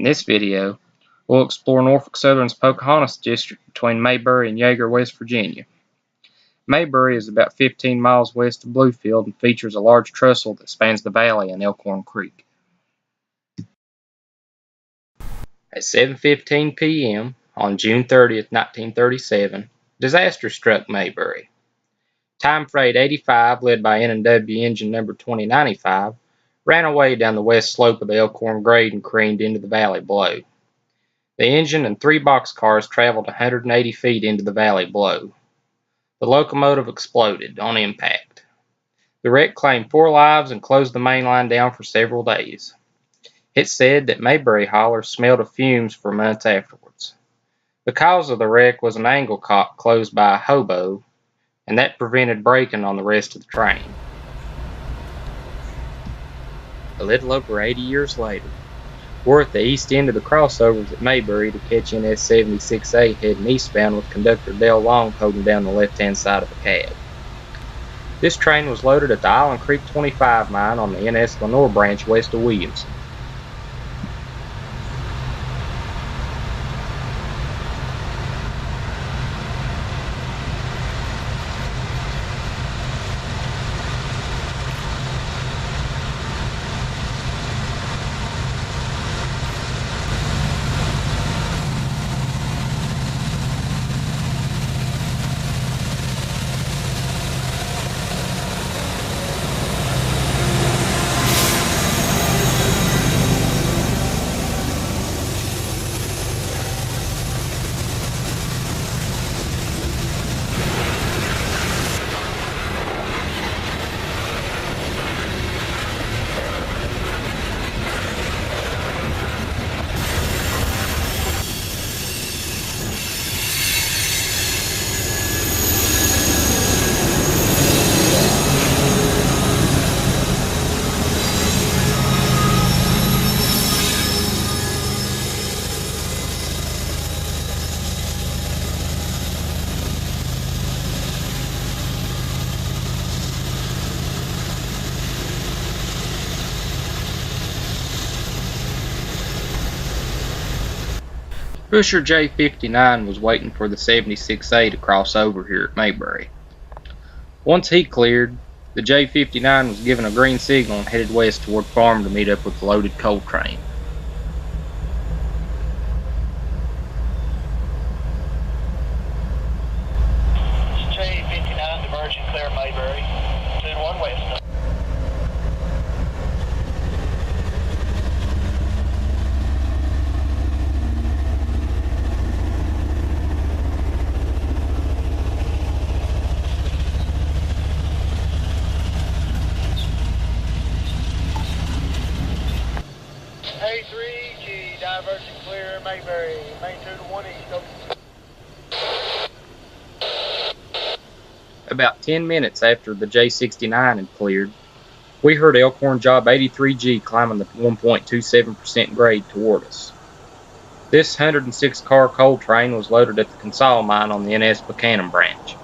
In this video, we'll explore Norfolk Southern's Pocahontas District between Maybury and Jaeger, West Virginia. Maybury is about 15 miles west of Bluefield and features a large trestle that spans the valley and Elkhorn Creek. At 7:15 p.m. on June 30th, 1937, disaster struck Maybury. Time Freight 85, led by N&W engine number 2095, ran away down the west slope of the Elkhorn grade and careened into the valley below. The engine and 3 boxcars traveled 180 feet into the valley below. The locomotive exploded on impact. The wreck claimed 4 lives and closed the main line down for several days. It's said that Maybury haulers smelled of fumes for months afterwards. The cause of the wreck was an angle cock closed by a hobo, and that prevented braking on the rest of the train. A little over 80 years later, we're at the east end of the crossovers at Maybury to catch NS 76A heading eastbound with Conductor RD Long holding down the left-hand side of the cab. This train was loaded at the Island Creek 25 mine on the NS Lenore branch west of Williamson. Pusher J59 was waiting for the 76A to cross over here at Maybury. Once he cleared, the J59 was given a green signal and headed west toward farm to meet up with the loaded coal train. J59 diverging clear Maybury, 2-1 west. A3G diverging clear Maybury, main 2-1 east. About 10 minutes after the J69 had cleared, we heard Elkhorn Job 83G climbing the 1.27% grade toward us. This 106-car coal train was loaded at the Consol mine on the NS Buchanan branch.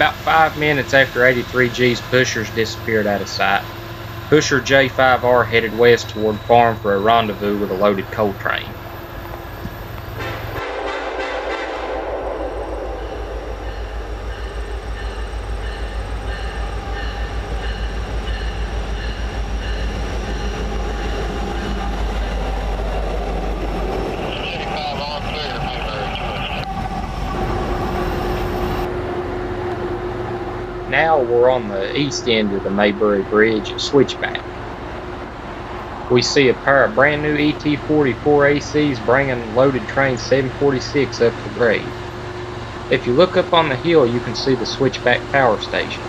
About 5 minutes after 83G's pushers disappeared out of sight, pusher J5R headed west toward farm for a rendezvous with a loaded coal train. Now we're on the east end of the Maybury Bridge at Switchback. We see a pair of brand new ET44 ACs bringing loaded train 746 up to grade. If you look up on the hill, you can see the Switchback power station.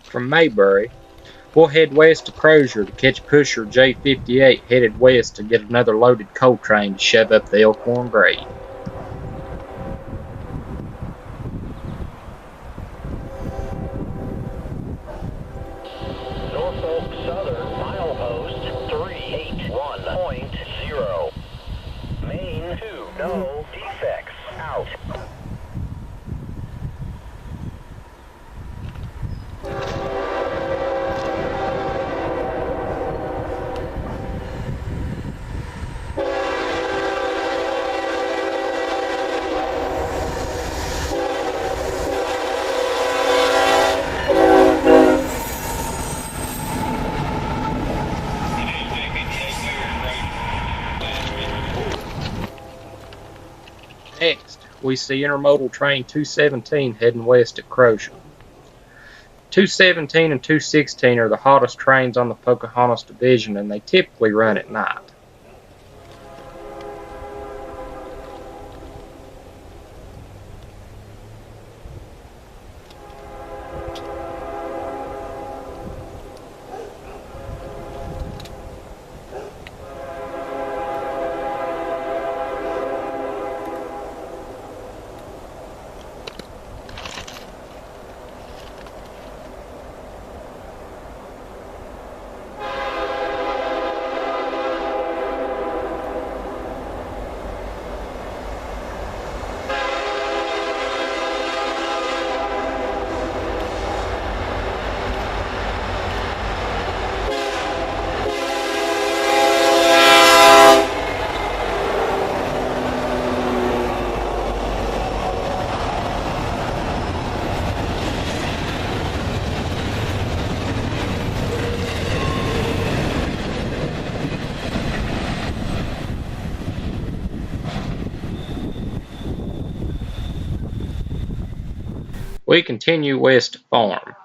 From Maybury, we'll head west to Crozier to catch pusher J58 headed west to get another loaded coal train to shove up the Elkhorn grade. Norfolk Southern milepost 381.0. Main 2, no defects, out. Next, we see Intermodal train 217 heading west at Crozier. 217 and 216 are the hottest trains on the Pocahontas division, and they typically run at night. We continue west to Farm.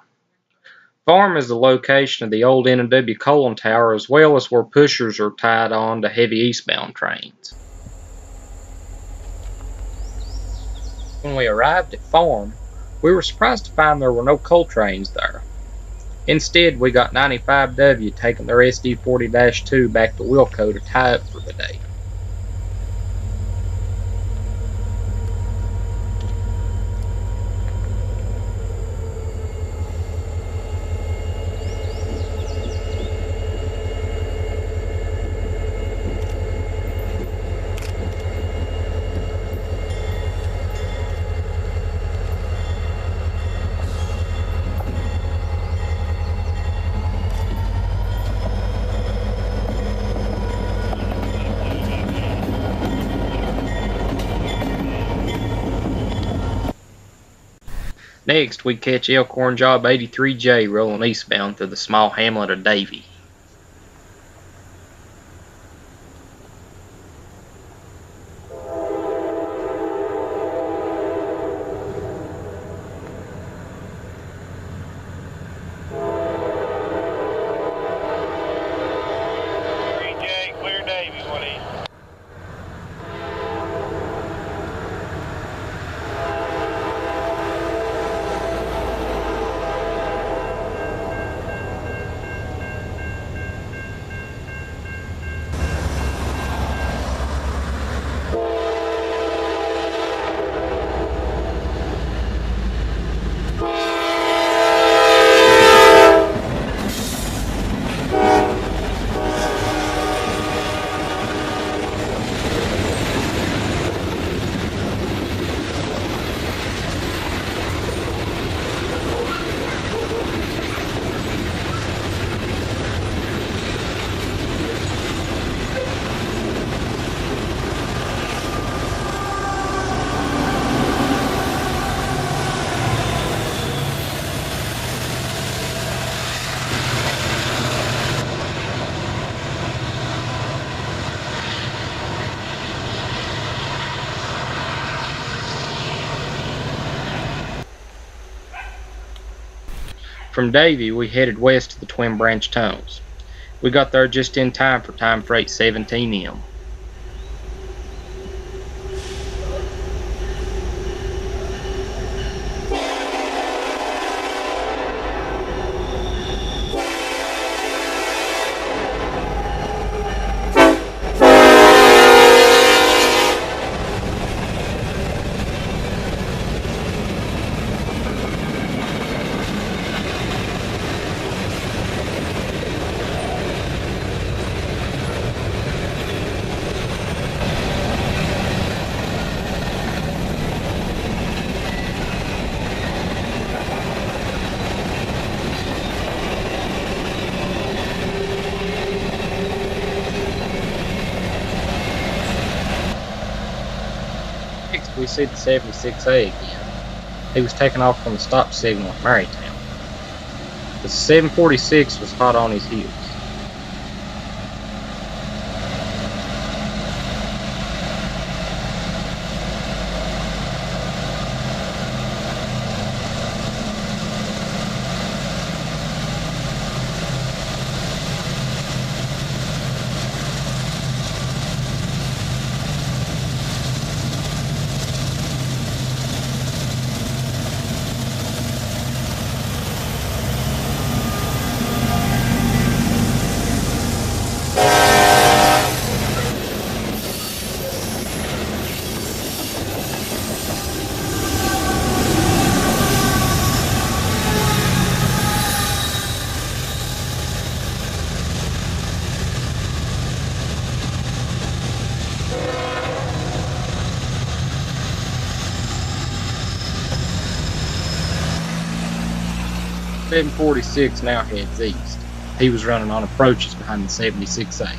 Farm is the location of the old N&W coaling tower, as well as where pushers are tied on to heavy eastbound trains. When we arrived at Farm, we were surprised to find there were no coal trains there. Instead, we got 95W taking their SD40-2 back to Wilco to tie up for the day. Next, we catch Elkhorn Job 83J rolling eastbound through the small hamlet of Davie. From Davie, we headed west to the Twin Branch Tunnels. We got there just in time for time freight 17M. Next, we see the 76A again. He was taken off from the stop signal at Marytown. The 746 was hot on his heels. The 746 now heads east. He was running on approaches behind the 76A.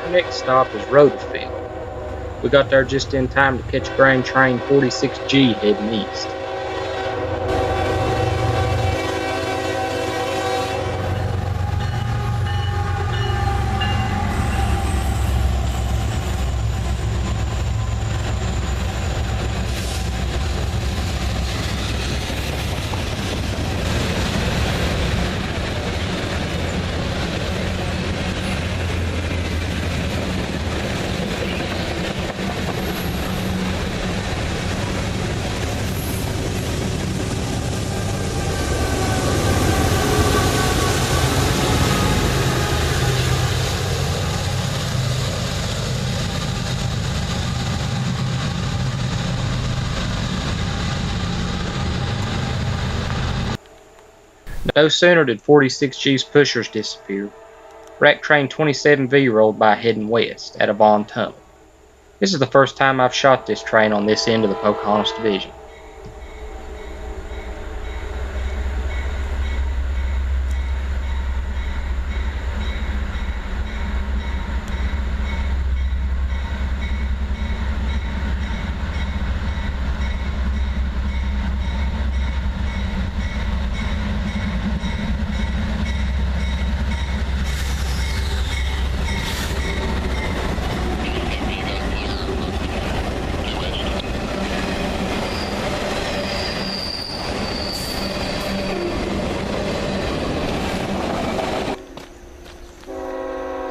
Our next stop is Rotherfield. We got there just in time to catch grain train 46G heading east. No sooner did 46G's pushers disappear, Rack Train 27V rolled by heading west at Avon Tunnel. This is the first time I've shot this train on this end of the Pocahontas Division.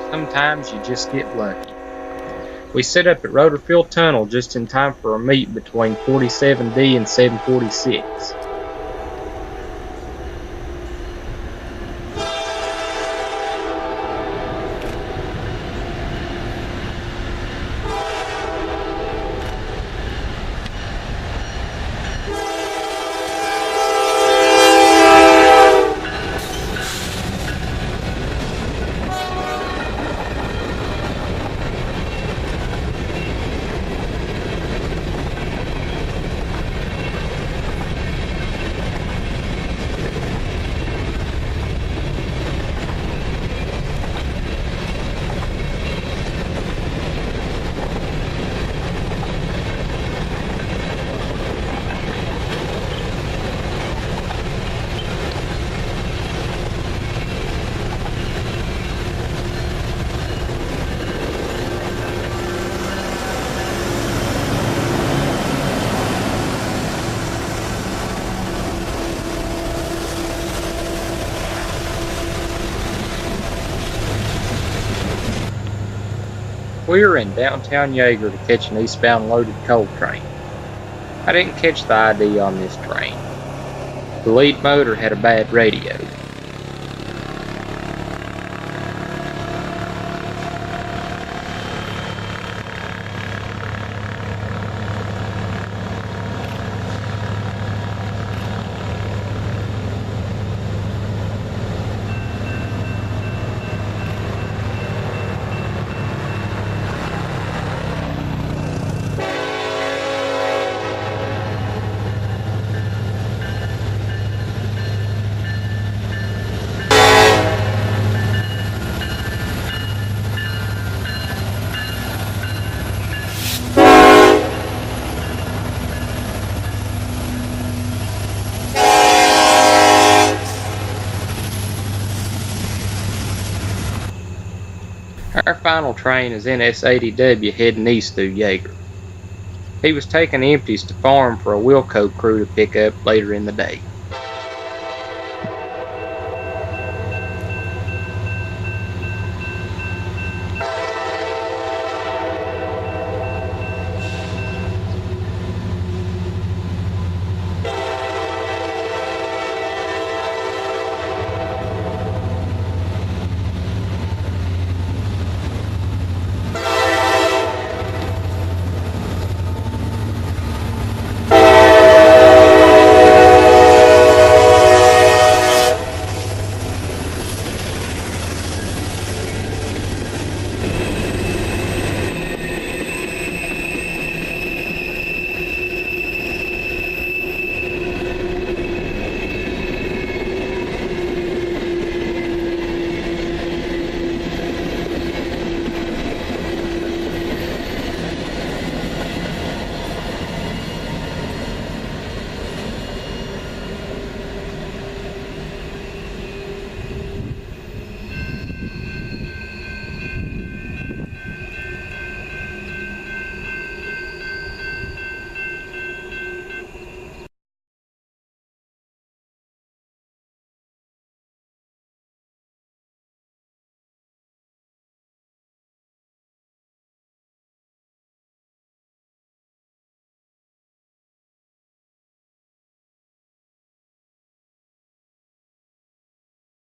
Sometimes you just get lucky. We set up at Rotherfield Tunnel just in time for a meet between 47D and 746. We were in downtown Jaeger to catch an eastbound loaded coal train. I didn't catch the ID on this train. The lead motor had a bad radio. Our final train is NS-80W heading east through Jaeger. He was taking empties to farm for a Wilco crew to pick up later in the day.